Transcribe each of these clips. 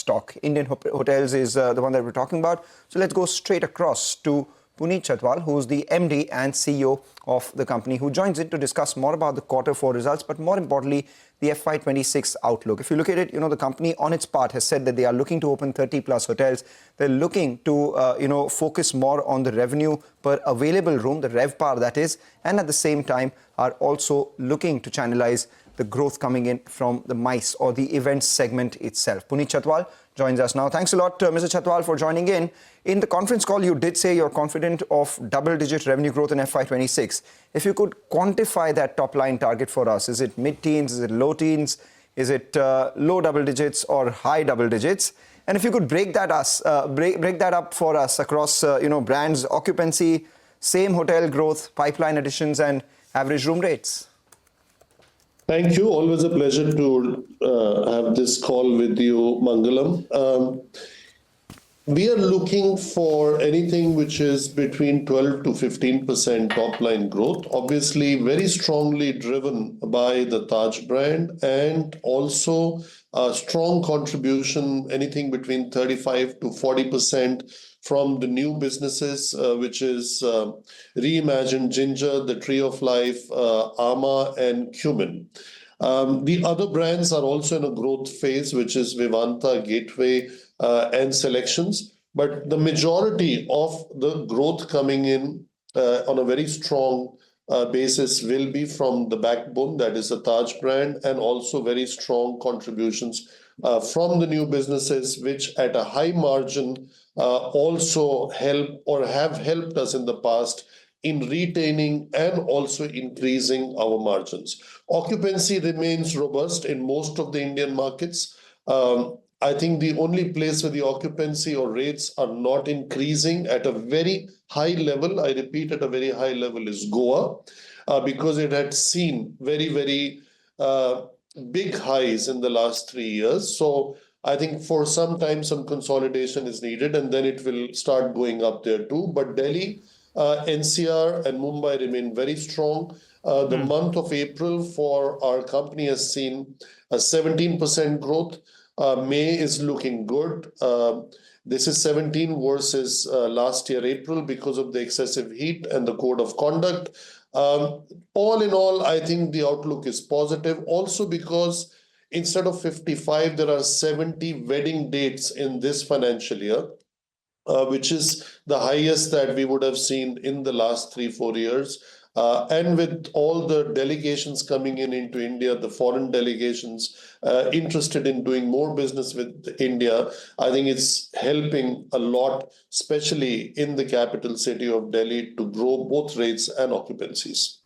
stock. Indian Hotels is the one that we're talking about. So let's go straight across to Puneet Chhatwal, who's the MD and CEO of the company, who joins in to discuss more about the quarter 4 results, but more importantly, the FY26 outlook. If you look at it, the company on its part has said that they are looking to open 30 plus hotels. They're looking to, focus more on the revenue per available room, the RevPAR that is, and at the same time are also looking to channelize the growth coming in from the MICE or the events segment itself. Puneet Chhatwal joins us now. Thanks a lot, Mr. Chhatwal, for joining in. In the conference call, you did say you're confident of double-digit revenue growth in FY26. If you could quantify that top-line target for us, is it mid-teens, is it low teens, is it low double digits or high double digits? And if you could break that up for us across, brands, occupancy, same hotel growth, pipeline additions, and average room rates. Thank you. Always a pleasure to have this call with you, Mangalam. We are looking for anything which is between 12 to 15% top line growth, obviously very strongly driven by the Taj brand, and also a strong contribution, anything between 35 to 40% from the new businesses, which is Reimagined Ginger, the Tree of Life, Ama, and Cumin. The other brands are also in a growth phase, which is Vivanta, Gateway, and Selections. But the majority of the growth coming in on a very strong basis will be from the backbone, that is the Taj brand, and also very strong contributions from the new businesses, which at a high margin also help or have helped us in the past in retaining and also increasing our margins. Occupancy remains robust in most of the Indian markets. I think the only place where the occupancy or rates are not increasing at a very high level, I repeat, at a very high level, is Goa, because it had seen very, very big highs in the last 3 years. So I think for some time, some consolidation is needed, and then it will start going up there too. But Delhi, NCR, and Mumbai remain very strong. The month of April for our company has seen a 17% growth. May is looking good. This is 17 versus last year April because of the excessive heat and the code of conduct. All in all, I think the outlook is positive. Also because instead of 55, there are 70 wedding dates in this financial year, which is the highest that we would have seen in the last 3-4 years. And with all the delegations coming into India, the foreign delegations interested in doing more business with India, I think it's helping a lot, especially in the capital city of Delhi, to grow both rates and occupancies.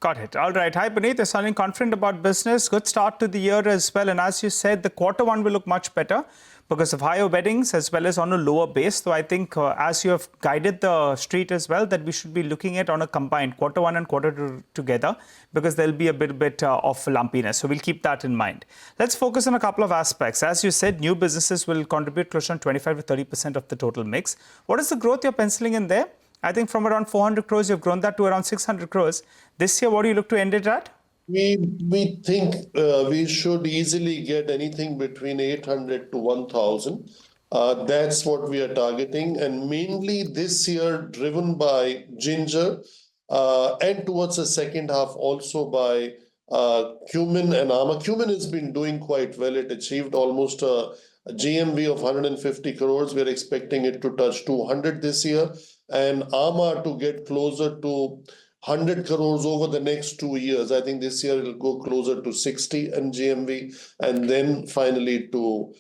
Got it. All right. Hi, Puneet. You're sounding confident about business. Good start to the year as well. And as you said, the quarter 1 will look much better because of higher weddings as well as on a lower base. So I think as you have guided the street as well, that we should be looking at on a combined quarter 1 and quarter 2 together, because there'll be a bit of lumpiness. So we'll keep that in mind. Let's focus on a couple of aspects. As you said, new businesses will contribute close to 25 to 30% of the total mix. What is the growth you're penciling in there? I think from around 400 crores, you've grown that to around 600 crores. This year, what do you look to end it at? We think we should easily get anything between 800 to 1,000. That's what we are targeting. And mainly this year, driven by Ginger, and towards the second half also by Cumin and Ama. Cumin has been doing quite well. It achieved almost a GMV of 150 crores. We're expecting it to touch 200 this year. And Ama to get closer to 100 crores over the next 2 years. I think this year it'll go closer to 60 in GMV, and then finally to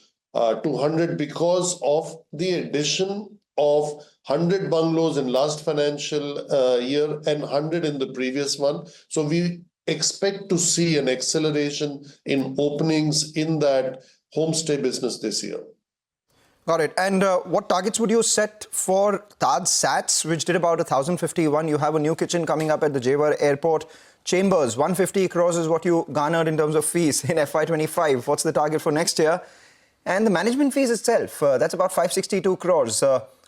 200 because of the addition of 100 bungalows in last financial year and 100 in the previous one. So we expect to see an acceleration in openings in that homestay business this year. Got it. And what targets would you set for Taj Sats, which did about 1,051? You have a new kitchen coming up at the Jewar Airport. Chambers, 150 crores is what you garnered in terms of fees in FY25. What's the target for next year? And the management fees itself, that's about 562 crores.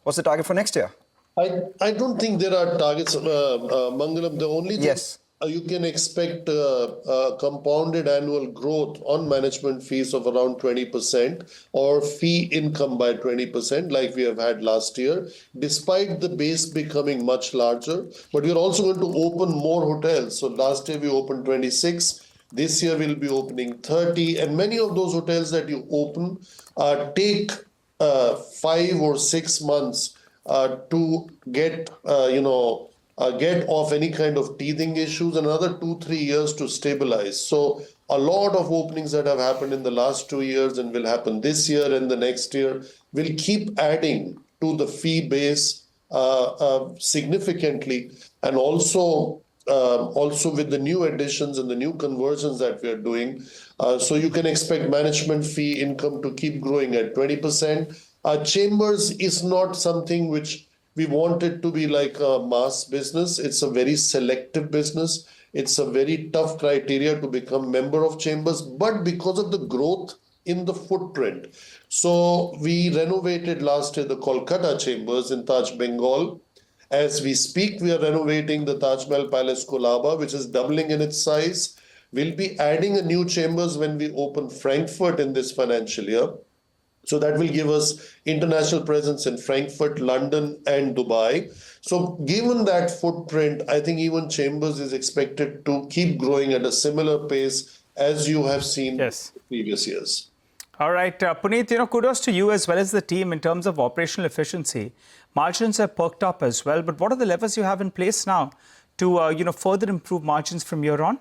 What's the target for next year? I don't think there are targets, Mangalam. The only thing you can expect compounded annual growth on management fees of around 20% or fee income by 20%, like we have had last year, despite the base becoming much larger. But we're also going to open more hotels. So last year we opened 26. This year we'll be opening 30. And many of those hotels that you open take 5 or 6 months to get, get off any kind of teething issues, another 2-3 years to stabilize. So a lot of openings that have happened in the last 2 years and will happen this year and the next year will keep adding to the fee base significantly. And also with the new additions and the new conversions that we are doing. So you can expect management fee income to keep growing at 20%. Chambers is not something which we want it to be like a mass business. It's a very selective business. It's a very tough criteria to become member of Chambers, but because of the growth in the footprint. So we renovated last year the Kolkata Chambers in Taj Bengal. As we speak, we are renovating the Taj Mahal Palace Colaba, which is doubling in its size. We'll be adding a new Chambers when we open Frankfurt in this financial year. So that will give us international presence in Frankfurt, London, and Dubai. So given that footprint, I think even Chambers is expected to keep growing at a similar pace as you have seen Yes. previous years. All right, Puneet, kudos to you as well as the team in terms of operational efficiency. Margins have perked up as well, but what are the levers you have in place now to further improve margins from here on?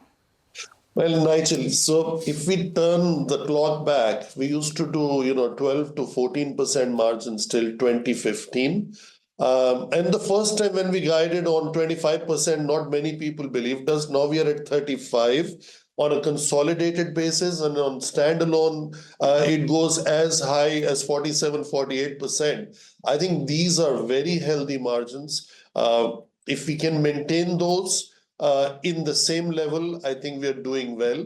Well, Nigel, so if we turn the clock back, we used to do 12 to 14% margins till 2015. And the first time when we guided on 25%, not many people believed us. Now we are at 35 on a consolidated basis, and on standalone, it goes as high as 47, 48%. I think these are very healthy margins. If we can maintain those in the same level, I think we are doing well.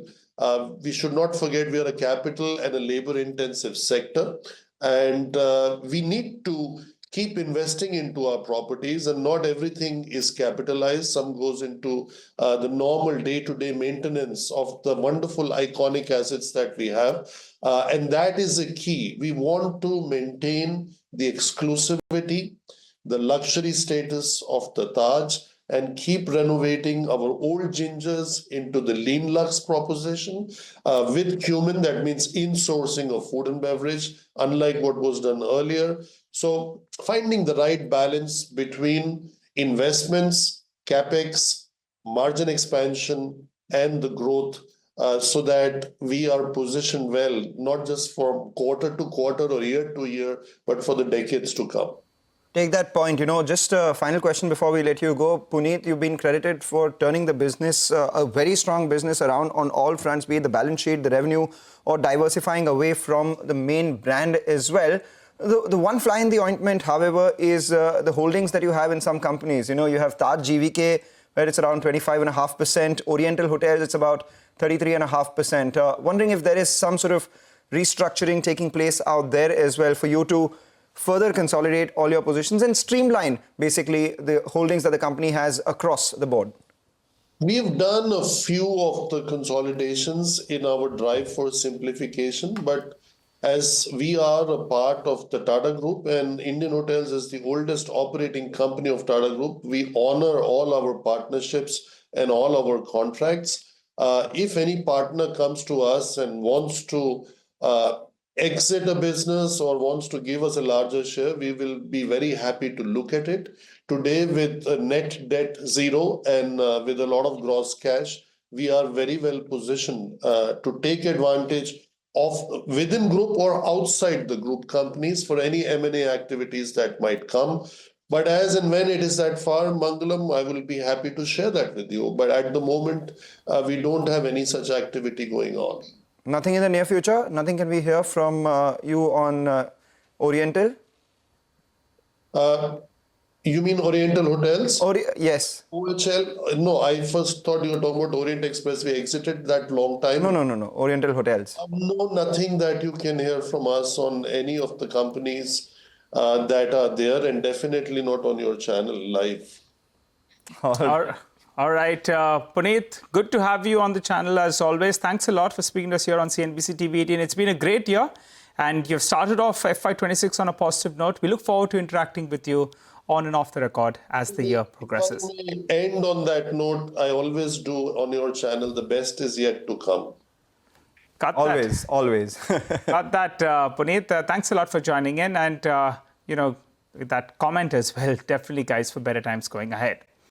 We should not forget we are a capital and a labor-intensive sector, and we need to keep investing into our properties, and not everything is capitalized. Some goes into the normal day-to-day maintenance of the wonderful iconic assets that we have. And that is a key. We want to maintain the exclusivity, the luxury status of the Taj, and keep renovating our old gingers into the lean luxe proposition with cumin. That means insourcing of food and beverage, unlike what was done earlier. So finding the right balance between investments, capex, margin expansion, and the growth so that we are positioned well, not just from quarter to quarter or year to year, but for the decades to come. Take that point. Just a final question before we let you go. Puneet, you've been credited for turning the business, a very strong business, around on all fronts, be it the balance sheet, the revenue, or diversifying away from the main brand as well. The one fly in the ointment, however, is the holdings that you have in some companies. You have Taj GVK, where it's around 25.5%. Oriental Hotels, it's about 33.5%. Wondering if there is some sort of restructuring taking place out there as well for you to further consolidate all your positions and streamline basically the holdings that the company has across the board. We've done a few of the consolidations in our drive for simplification, but as we are a part of the Tata Group and Indian Hotels is the oldest operating company of Tata Group, we honor all our partnerships and all our contracts. If any partner comes to us and wants to exit a business or wants to give us a larger share, we will be very happy to look at it. Today, with net debt zero and with a lot of gross cash, we are very well positioned to take advantage of within group or outside the group companies for any M&A activities that might come. But as and when it is that far, Mangalam, I will be happy to share that with you. But at the moment, we don't have any such activity going on. Nothing in the near future? Nothing can we hear from you on Oriental? You mean Oriental Hotels? Yes. OHL? No, I first thought you were talking about Orient Express. We exited that long time. No. Oriental Hotels. No, nothing that you can hear from us on any of the companies that are there, and definitely not on your channel live. All All right, Puneet, good to have you on the channel as always. Thanks a lot for speaking to us here on CNBC TV18. It's been a great year, and you've started off FY26 on a positive note. We look forward to interacting with you on and off the record as the year progresses. End on that note, I always do on your channel, the best is yet to come. Got Always, always. Got that, Puneet. Thanks a lot for joining in, and, with that comment as well, definitely, guys, for better times going ahead.